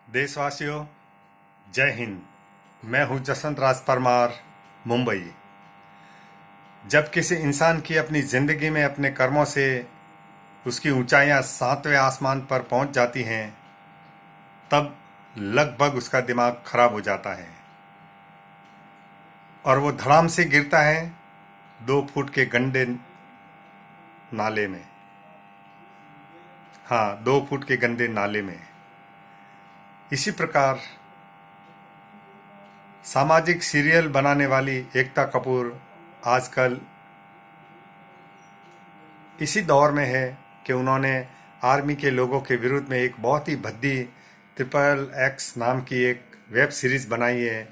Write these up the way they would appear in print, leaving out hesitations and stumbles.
देशवासियों, जय हिंद। मैं हूं जसवंत राज परमार, मुंबई। जब किसी इंसान की अपनी ज़िंदगी में अपने कर्मों से उसकी ऊंचाइयां 7वें आसमान पर पहुंच जाती हैं, तब लगभग उसका दिमाग खराब हो जाता है और वो धड़ाम से गिरता है 2 फुट के गंदे नाले में। हाँ, 2 फुट के गंदे नाले में। इसी प्रकार सामाजिक सीरियल बनाने वाली एकता कपूर आजकल इसी दौर में है कि उन्होंने आर्मी के लोगों के विरुद्ध में एक बहुत ही भद्दी XXX नाम की एक वेब सीरीज़ बनाई है,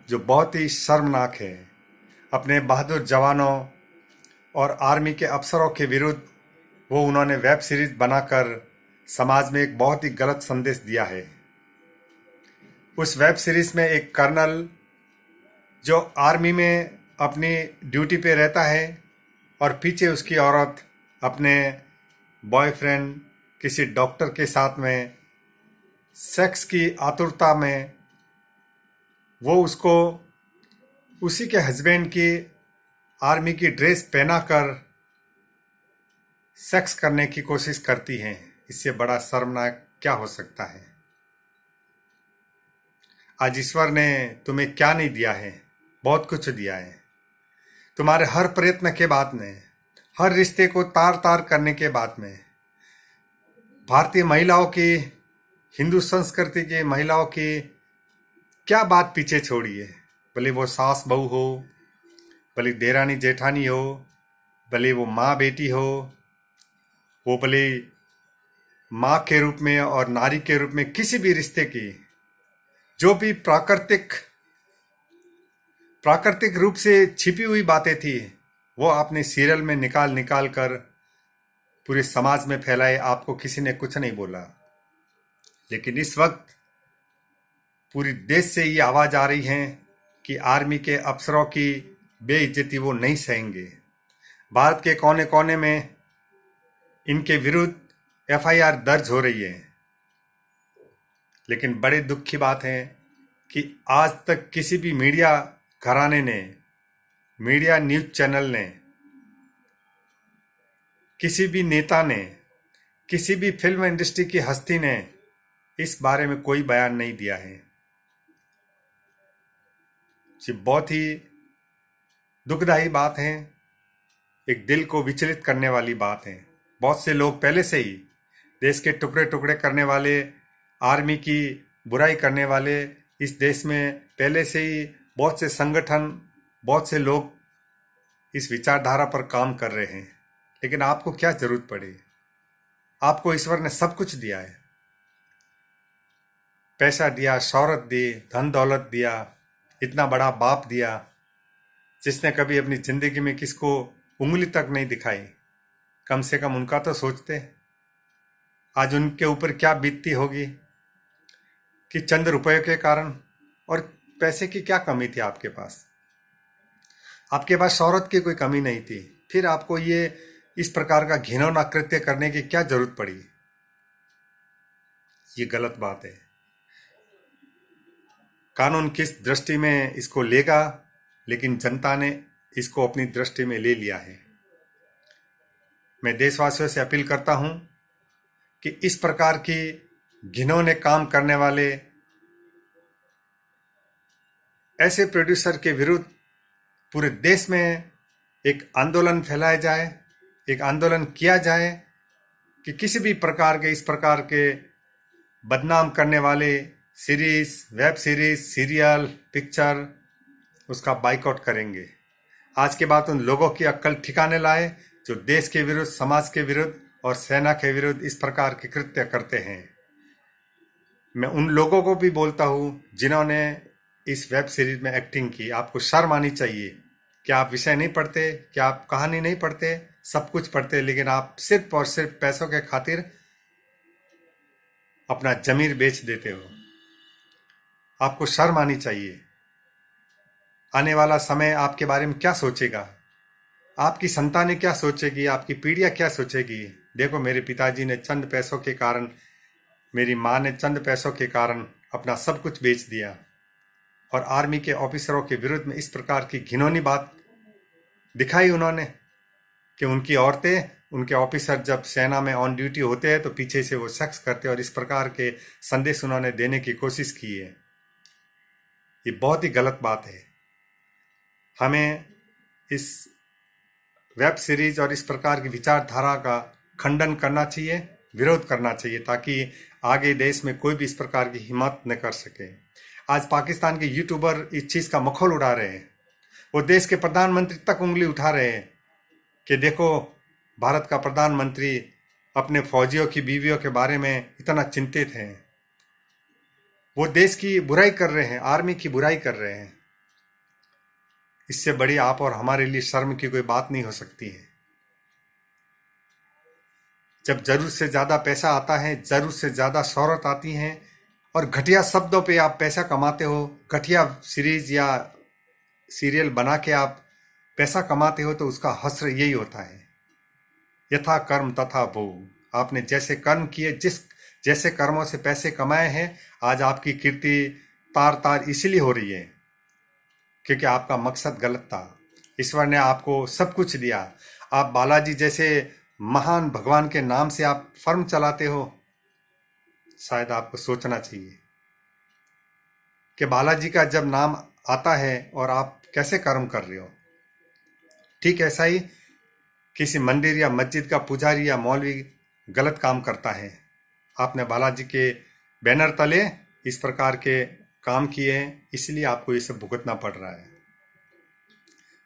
जो बहुत ही शर्मनाक है। अपने बहादुर जवानों और आर्मी के अफसरों के विरुद्ध वो उन्होंने वेब सीरीज़ बनाकर समाज में एक बहुत ही गलत संदेश दिया है। उस वेब सीरीज़ में एक कर्नल जो आर्मी में अपनी ड्यूटी पे रहता है और पीछे उसकी औरत अपने बॉयफ्रेंड किसी डॉक्टर के साथ में सेक्स की आतुरता में वो उसको उसी के हस्बैंड की आर्मी की ड्रेस पहनाकर सेक्स करने की कोशिश करती हैं। इससे बड़ा शर्मनाक क्या हो सकता है। आज ईश्वर ने तुम्हें क्या नहीं दिया है, बहुत कुछ दिया है। तुम्हारे हर प्रयत्न के बाद में, हर रिश्ते को तार तार करने के बाद में, भारतीय महिलाओं की, हिंदू संस्कृति की महिलाओं की क्या बात पीछे छोड़ी है। भले वो सास बहू हो, भले देरानी जेठानी हो, भले वो माँ बेटी हो, वो भले माँ के रूप में और नारी के रूप में किसी भी रिश्ते की जो भी प्राकृतिक रूप से छिपी हुई बातें थी, वो आपने सीरियल में निकाल निकाल कर पूरे समाज में फैलाए। आपको किसी ने कुछ नहीं बोला, लेकिन इस वक्त पूरी देश से ये आवाज आ रही है कि आर्मी के अफसरों की बेइज्जती वो नहीं सहेंगे। भारत के कोने कोने में इनके विरुद्ध FIR दर्ज हो रही है, लेकिन बड़े दुख की बात है कि आज तक किसी भी मीडिया घराने ने, मीडिया न्यूज चैनल ने, किसी भी नेता ने, किसी भी फिल्म इंडस्ट्री की हस्ती ने इस बारे में कोई बयान नहीं दिया है। ये बहुत ही दुखदायी बात है, एक दिल को विचलित करने वाली बात है। बहुत से लोग पहले से ही देश के टुकड़े टुकड़े करने वाले, आर्मी की बुराई करने वाले, इस देश में पहले से ही बहुत से संगठन, बहुत से लोग इस विचारधारा पर काम कर रहे हैं। लेकिन आपको क्या जरूरत पड़ी? आपको ईश्वर ने सब कुछ दिया है। पैसा दिया, शौहरत दी, धन दौलत दिया, इतना बड़ा बाप दिया जिसने कभी अपनी जिंदगी में किसको उंगली तक नहीं दिखाई। कम से कम उनका तो सोचते। आज उनके ऊपर क्या बीतती होगी कि चंद रुपए के कारण, और पैसे की क्या कमी थी आपके पास? आपके पास शौहरत की कोई कमी नहीं थी, फिर आपको ये इस प्रकार का घिनौना कृत्य करने की क्या जरूरत पड़ी? ये गलत बात है। कानून किस दृष्टि में इसको लेगा, लेकिन जनता ने इसको अपनी दृष्टि में ले लिया है। मैं देशवासियों से अपील करता हूं कि इस प्रकार की घिनौने काम करने वाले ऐसे प्रोड्यूसर के विरुद्ध पूरे देश में एक आंदोलन फैलाया जाए, एक आंदोलन किया जाए कि किसी भी प्रकार के इस प्रकार के बदनाम करने वाले series, web series, serial, picture, उसका बाइकआउट करेंगे। आज के बाद उन लोगों की अक्ल ठिकाने लाए जो देश के विरुद्ध, समाज के विरुद्ध और सेना के विरुद्ध इस प्रकार के कृत्य करते हैं। मैं उन लोगों को भी बोलता हूं जिन्होंने इस वेब सीरीज में एक्टिंग की, आपको शर्म आनी चाहिए। क्या आप विषय नहीं पढ़ते? क्या आप कहानी नहीं पढ़ते? सब कुछ पढ़ते, लेकिन आप सिर्फ और सिर्फ पैसों के खातिर अपना जमीर बेच देते हो। आपको शर्म आनी चाहिए। आने वाला समय आपके बारे में क्या सोचेगा? आपकी संतानें क्या सोचेगी? आपकी पीढ़ियां क्या सोचेगी? देखो, मेरे पिताजी ने चंद पैसों के कारण मेरी माँ ने चंद पैसों के कारण अपना सब कुछ बेच दिया और आर्मी के ऑफिसरों के विरुद्ध में इस प्रकार की घिनौनी बात दिखाई उन्होंने कि उनकी औरतें, उनके ऑफिसर जब सेना में ऑन ड्यूटी होते हैं तो पीछे से वो सेक्स करते हैं, और इस प्रकार के संदेश उन्होंने देने की कोशिश की है। ये बहुत ही गलत बात है। हमें इस वेब सीरीज और इस प्रकार की विचारधारा का खंडन करना चाहिए, विरोध करना चाहिए, ताकि आगे देश में कोई भी इस प्रकार की हिम्मत न कर सके। आज पाकिस्तान के यूट्यूबर इस चीज का मखौल उड़ा रहे हैं। वो देश के प्रधानमंत्री तक उंगली उठा रहे हैं कि देखो, भारत का प्रधानमंत्री अपने फौजियों की बीवियों के बारे में इतना चिंतित है। वो देश की बुराई कर रहे हैं, आर्मी की बुराई कर रहे हैं। इससे बड़ी आप और हमारे लिए शर्म की कोई बात नहीं हो सकती है। जब जरूरत से ज्यादा पैसा आता है, जरूरत से ज्यादा शोहरत आती है और घटिया शब्दों पे आप पैसा कमाते हो, घटिया सीरीज या सीरियल बना के आप पैसा कमाते हो, तो उसका हश्र यही होता है, यथा कर्म तथा भोग। आपने जैसे कर्म किए, जैसे कर्मों से पैसे कमाए हैं, आज आपकी कीर्ति तार तार इसीलिए हो रही है क्योंकि आपका मकसद गलत था। ईश्वर ने आपको सब कुछ दिया। आप बालाजी जैसे महान भगवान के नाम से आप फर्म चलाते हो। शायद आपको सोचना चाहिए कि बालाजी का जब नाम आता है और आप कैसे कर्म कर रहे हो। ठीक ऐसा ही किसी मंदिर या मस्जिद का पुजारी या मौलवी गलत काम करता है, आपने बालाजी के बैनर तले इस प्रकार के काम किए हैं, इसलिए आपको ये सब भुगतना पड़ रहा है।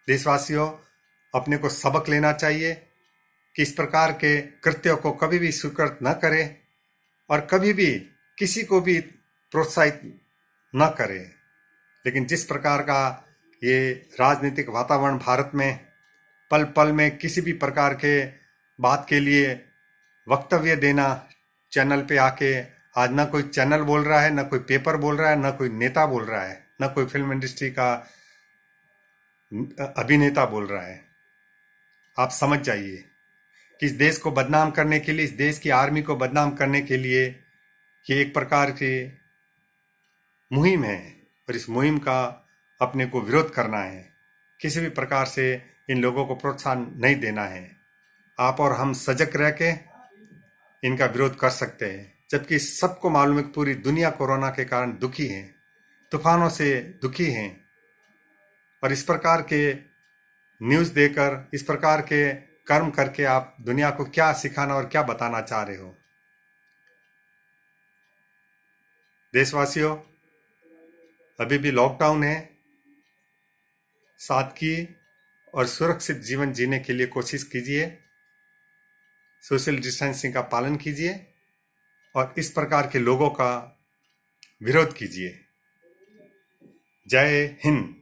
देशवासियों, अपने को सबक लेना चाहिए कि इस प्रकार के कृत्यों को कभी भी स्वीकृत न करें और कभी भी किसी को भी प्रोत्साहित न करें। लेकिन जिस प्रकार का ये राजनीतिक वातावरण भारत में पल पल में किसी भी प्रकार के बात के लिए वक्तव्य देना, चैनल पे आके आज ना कोई चैनल बोल रहा है, ना कोई पेपर बोल रहा है, ना कोई नेता बोल रहा है, ना कोई फिल्म इंडस्ट्री का अभिनेता बोल रहा है। आप समझ जाइए कि इस देश को बदनाम करने के लिए, इस देश की आर्मी को बदनाम करने के लिए ये एक प्रकार की मुहिम है और इस मुहिम का अपने को विरोध करना है। किसी भी प्रकार से इन लोगों को प्रोत्साहन नहीं देना है। आप और हम सजग रह के इनका विरोध कर सकते हैं, जबकि सबको मालूम है कि पूरी दुनिया कोरोना के कारण दुखी है, तूफानों से दुखी है। और इस प्रकार के न्यूज़ देकर, इस प्रकार के कर्म करके आप दुनिया को क्या सिखाना और क्या बताना चाह रहे हो। देशवासियों, अभी भी लॉकडाउन है। सादगी और सुरक्षित जीवन जीने के लिए कोशिश कीजिए, सोशल डिस्टेंसिंग का पालन कीजिए और इस प्रकार के लोगों का विरोध कीजिए। जय हिंद।